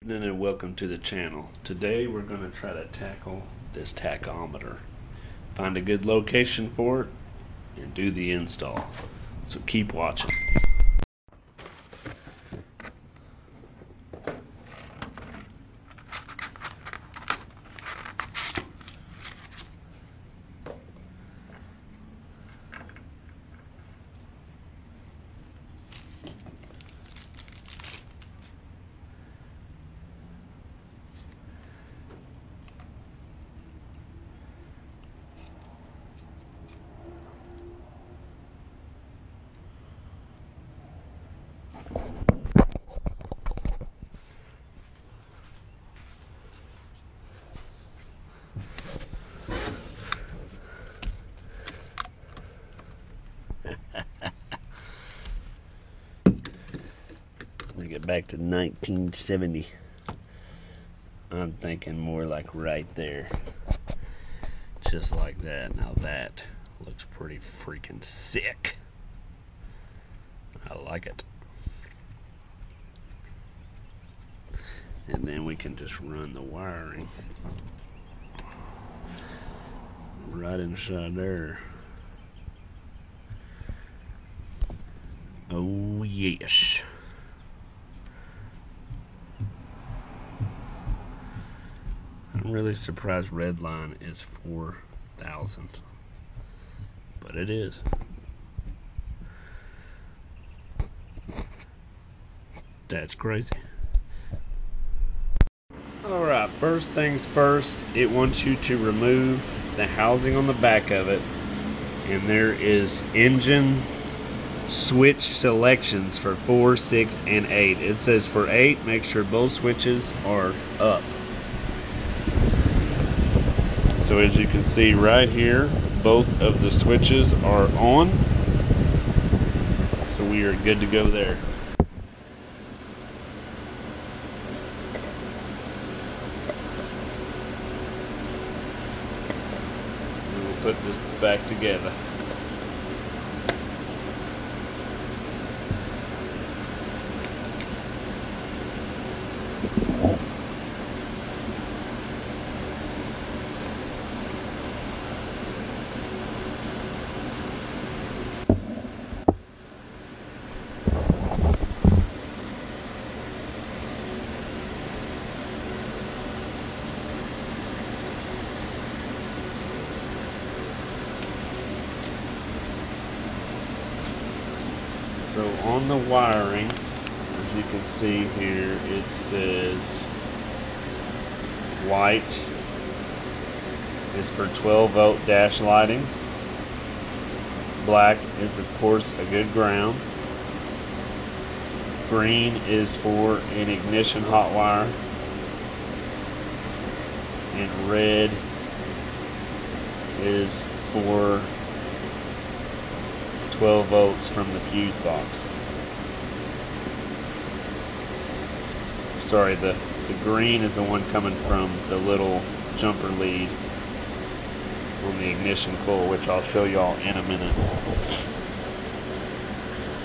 And welcome to the channel. Today we're going to try to tackle this tachometer. Find a good location for it and do the install. So keep watching. Get back to 1970. I'm thinking more like right there, just like that. Now that looks pretty freaking sick. I like it. And then we can just run the wiring right inside there. Oh yes. I'm really surprised Redline is 4,000, but it is. That's crazy. Alright, first things first, it wants you to remove the housing on the back of it, and there is engine switch selections for 4, 6, and 8. It says for 8, make sure both switches are up. So as you can see right here, both of the switches are on. So we are good to go there. And we'll put this back together. So on the wiring, as you can see here, it says white is for 12-volt dash lighting. Black is of course a good ground. Green is for an ignition hot wire. And red is for 12 volts from the fuse box. Sorry, the green is the one coming from the little jumper lead on the ignition coil, which I'll show y'all in a minute.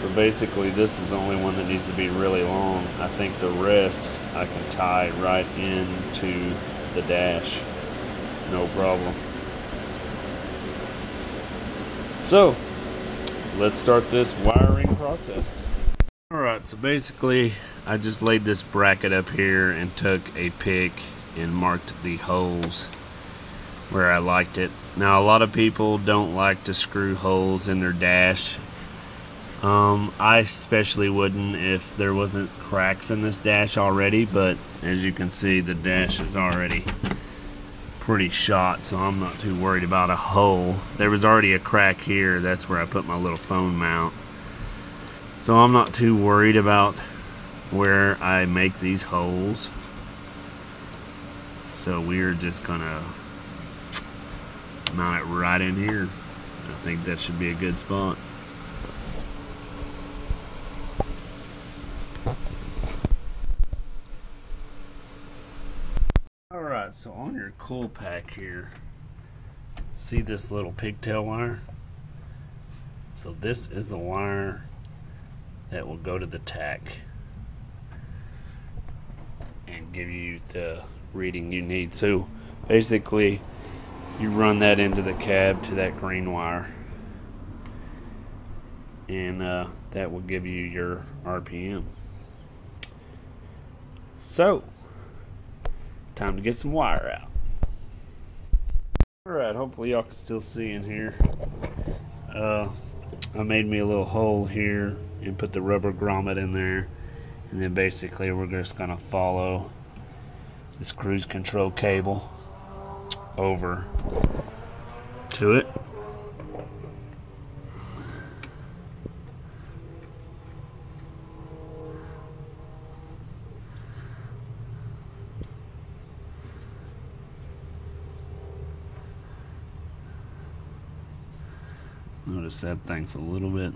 So basically this is the only one that needs to be really long. I think the rest I can tie right into the dash, no problem. So let's start this wiring process. Alright, so basically I just laid this bracket up here and took a pick and marked the holes where I liked it. Now a lot of people don't like to screw holes in their dash. I especially wouldn't if there wasn't cracks in this dash already, but as you can see the dash is already pretty shot, so I'm not too worried about a hole. There was already a crack here, that's where I put my little phone mount, so I'm not too worried about where I make these holes. So we're just gonna mount it right in here. I think that should be a good spot. Alright, so on your coil pack here, see this little pigtail wire? So this is the wire that will go to the tack. and give you the reading you need. So basically you run that into the cab to that green wire, and that will give you your RPM. So time to get some wire out. Alright, hopefully y'all can still see in here. I made me a little hole here and put the rubber grommet in there, and then basically we're just going to follow this cruise control cable over to it. Notice that thing's a little bit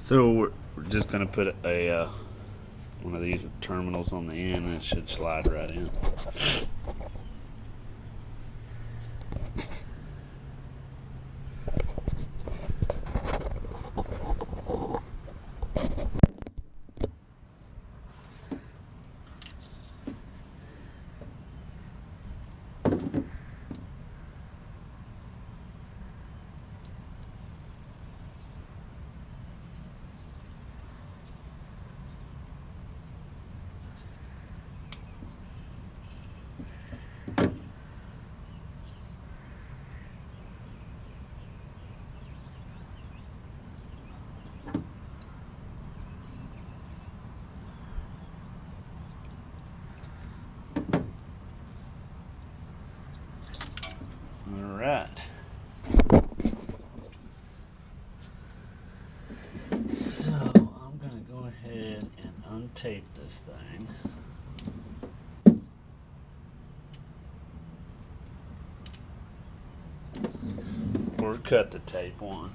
so we're just going to put a one of these terminals on the end, and it should slide right in. Alright. So I'm going to go ahead and untape this thing. Or cut the tape on.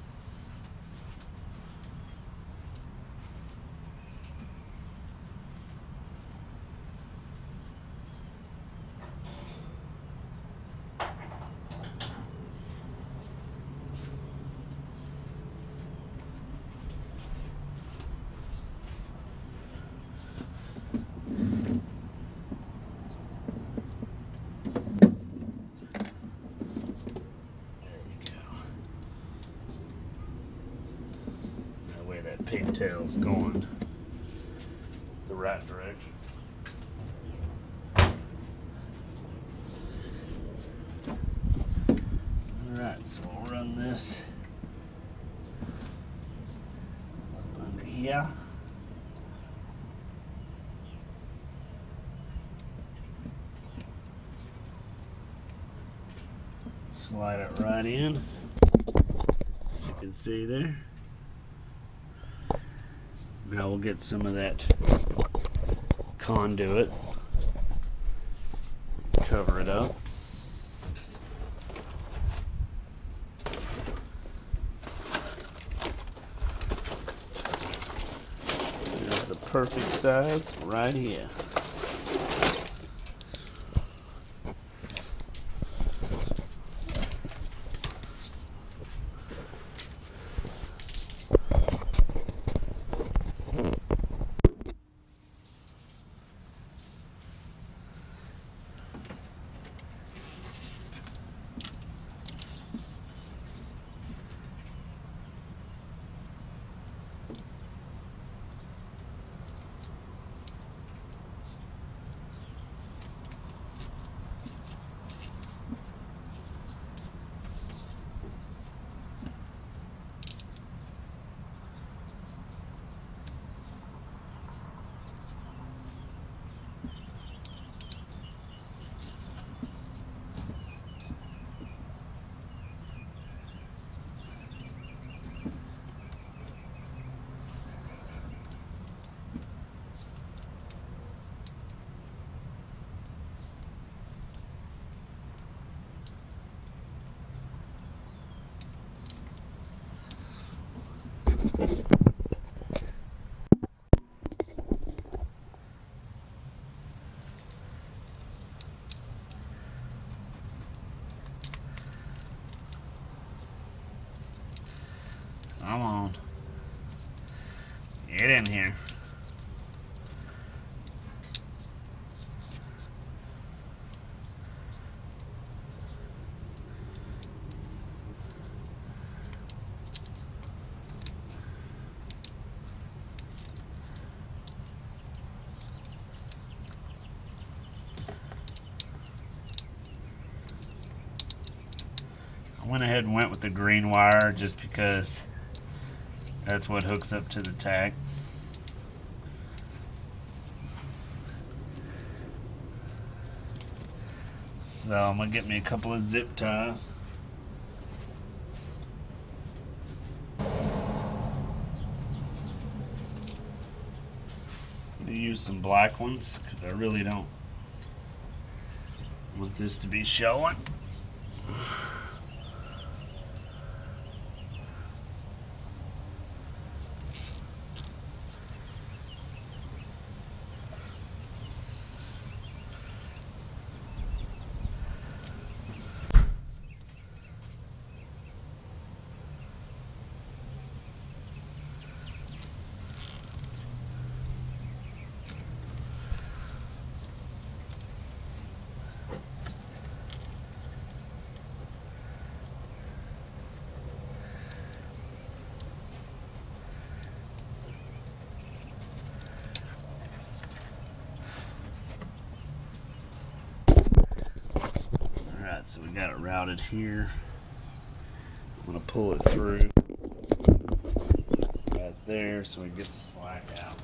Pigtails going the right direction. Alright, so we'll run this up under here. Slide it right in. You can see there. Now we'll get some of that conduit, cover it up. There's the perfect size right here. Get in here. I went ahead and went with the green wire just because that's what hooks up to the tach. So I'm gonna get me a couple of zip ties. I'm gonna use some black ones because I really don't want this to be showing. So we got it routed here. I'm going to pull it through right there so we get the slack out.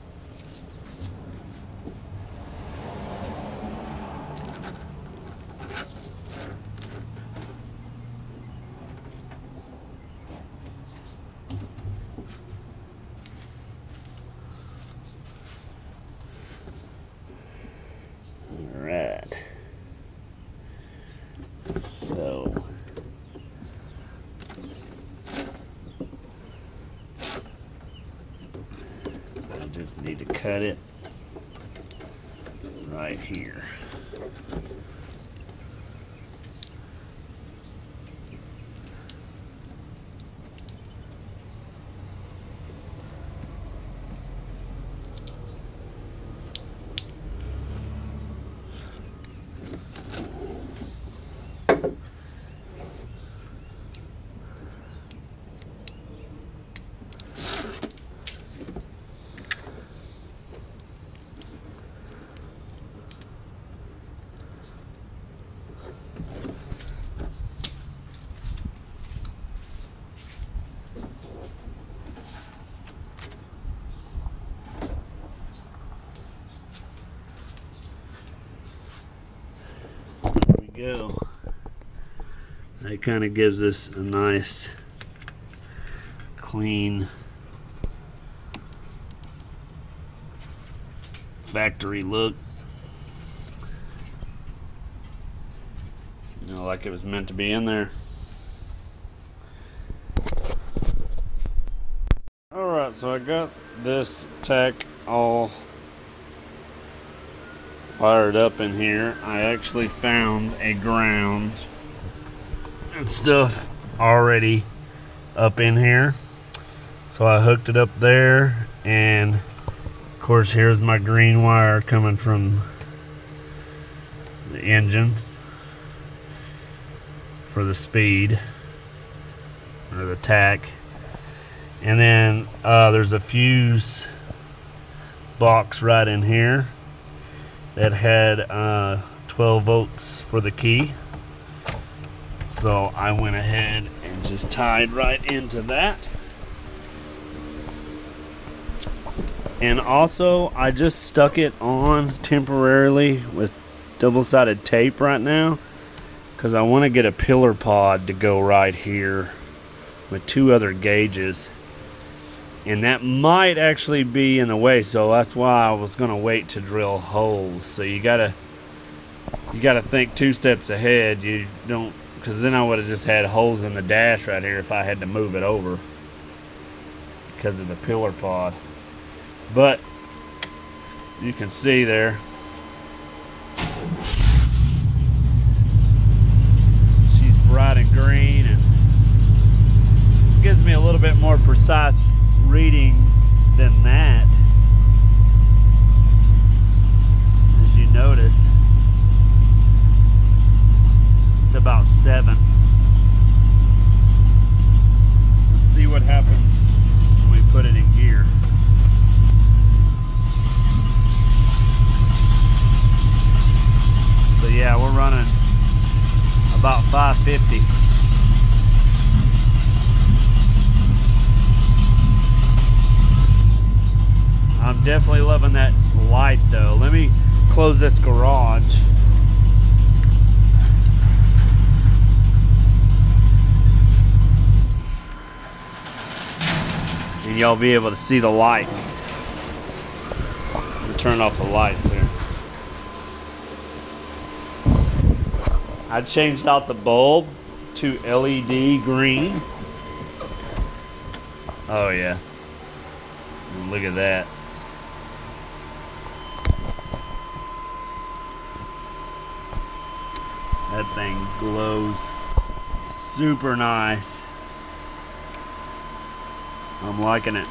All right. So I just need to cut it right here. Go. That kind of gives us a nice clean factory look, you know, like it was meant to be in there. Alright, so I got this tach all wired up in here. I actually found a ground and stuff already up in here, so I hooked it up there, and of course here's my green wire coming from the engine for the speed or the tach, and then there's a fuse box right in here that had 12 volts for the key. So I went ahead and just tied right into that. And also I just stuck it on temporarily with double-sided tape right now because I want to get a pillar pod to go right here with two other gauges. And that might actually be in the way, so that's why I was gonna wait to drill holes. So you gotta think 2 steps ahead. You don't, because then I would have just had holes in the dash right here if I had to move it over because of the pillar pod. But you can see there, she's bright and green and gives me a little bit more precise reading than that, as you notice, it's about 7. Let's see what happens when we put it in gear. So yeah, we're running about 550. I'm definitely loving that light though. Let me close this garage. And y'all be able to see the lights. I'm gonna turn off the lights here. I changed out the bulb to LED green. Oh yeah. Look at that. That thing glows super nice. I'm liking it.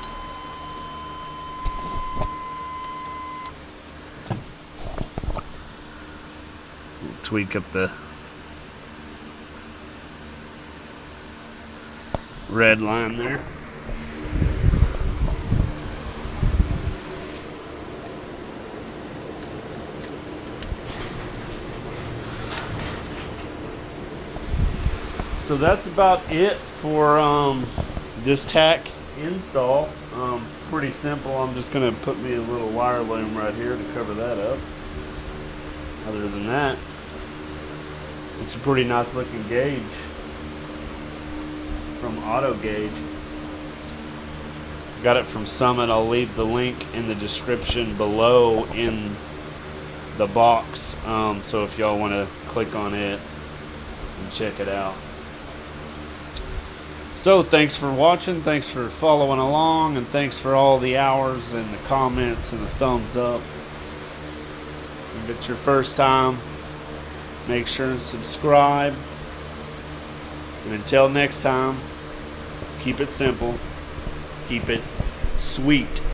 Tweak up the red line there. So that's about it for this tack install. Pretty simple. I'm just going to put me a little wire loom right here to cover that up. Other than that, it's a pretty nice looking gauge from Autogage. Got it from Summit. I'll leave the link in the description below in the box, so if y'all want to click on it and check it out. So thanks for watching, thanks for following along, and thanks for all the hours and the comments and the thumbs up. If it's your first time, make sure and subscribe. And until next time, keep it simple, keep it sweet.